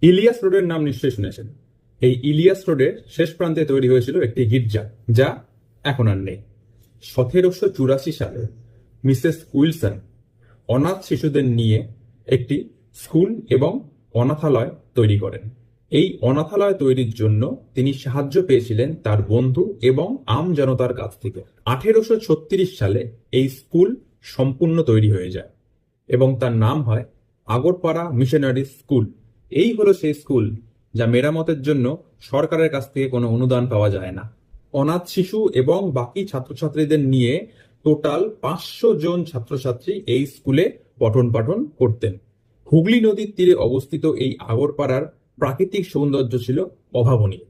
ইলিয়াস রোডের নাম নিশ্চয়ই শুনেছেন। এই ইলিয়াস রোডের শেষ প্রান্তে তৈরি হয়েছিল একটি গির্জা, যা এখন আর নেই। 1784 সালে মিসেস উইলসন অনাথ শিশুদের নিয়ে একটি স্কুল এবং অনাথালয় তৈরি করেন। এই অনাথালয় তৈরির জন্য তিনি সাহায্য পেয়েছিলেন তার বন্ধু এবং আম জনতার কাছ থেকে। 1836 সালে এই স্কুল সম্পূর্ণ তৈরি হয়ে যায় এবং তার নাম হয় আগরপাড়া মিশনারি স্কুল। এই হলো সেই স্কুল যা মেরামতের জন্য সরকারের কাছ থেকে কোনো অনুদান পাওয়া যায় না। অনাথ শিশু এবং বাকি ছাত্রছাত্রীদের নিয়ে টোটাল 500 জন ছাত্রছাত্রী এই স্কুলে পঠন পাঠন করতেন। হুগলি নদীর তীরে অবস্থিত এই আগরপাড়ার প্রাকৃতিক সৌন্দর্য ছিল অভাবনীয়,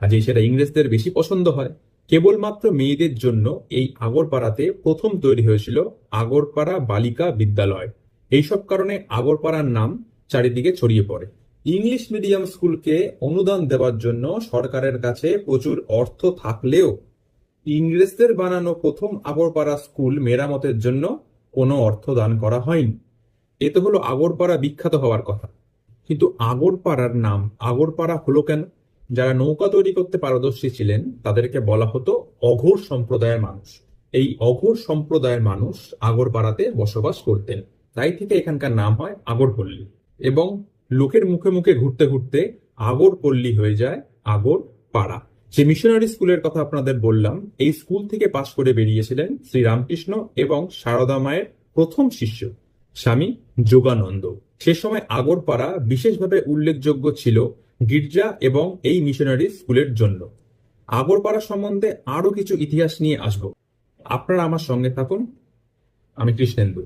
কাজেই সেটা ইংরেজদের বেশি পছন্দ হয়। কেবলমাত্র মেয়েদের জন্য এই আগরপাড়াতে প্রথম তৈরি হয়েছিল আগরপাড়া বালিকা বিদ্যালয়। এইসব কারণে আগরপাড়ার নাম চারিদিকে ছড়িয়ে পড়ে। ইংলিশ মিডিয়াম স্কুলকে অনুদান দেওয়ার জন্য সরকারের কাছে প্রচুর অর্থ থাকলেও ইংরেজদের বানানো প্রথম আগরপাড়া স্কুল মেরামতের জন্য কোনো অর্থ দান করা হয়নি। এ তো হলো আগরপাড়া বিখ্যাত হওয়ার কথা, কিন্তু আগরপাড়ার নাম আগরপাড়া হলো কেন? যারা নৌকা তৈরি করতে পারদর্শী ছিলেন তাদেরকে বলা হতো অঘোর সম্প্রদায়ের মানুষ। এই অঘোর সম্প্রদায়ের মানুষ আগরপাড়াতে বসবাস করতেন, তাই থেকে এখানকার নাম হয় আগরপল্লী। এবং লোকের মুখে মুখে ঘুরতে ঘুরতে আগরপল্লী হয়ে যায় আগরপাড়া। যে মিশনারি স্কুলের কথা আপনাদের বললাম, এই স্কুল থেকে পাশ করে বেরিয়েছিলেন শ্রীরামকৃষ্ণ এবং সারদা মায়ের প্রথম শিষ্য স্বামী যোগানন্দ। সে সময় আগরপাড়া বিশেষভাবে উল্লেখযোগ্য ছিল গির্জা এবং এই মিশনারি স্কুলের জন্য। আগরপাড়া সম্বন্ধে আরো কিছু ইতিহাস নিয়ে আসব, আপনারা আমার সঙ্গে থাকুন। আমি কৃষ্ণেন্দু।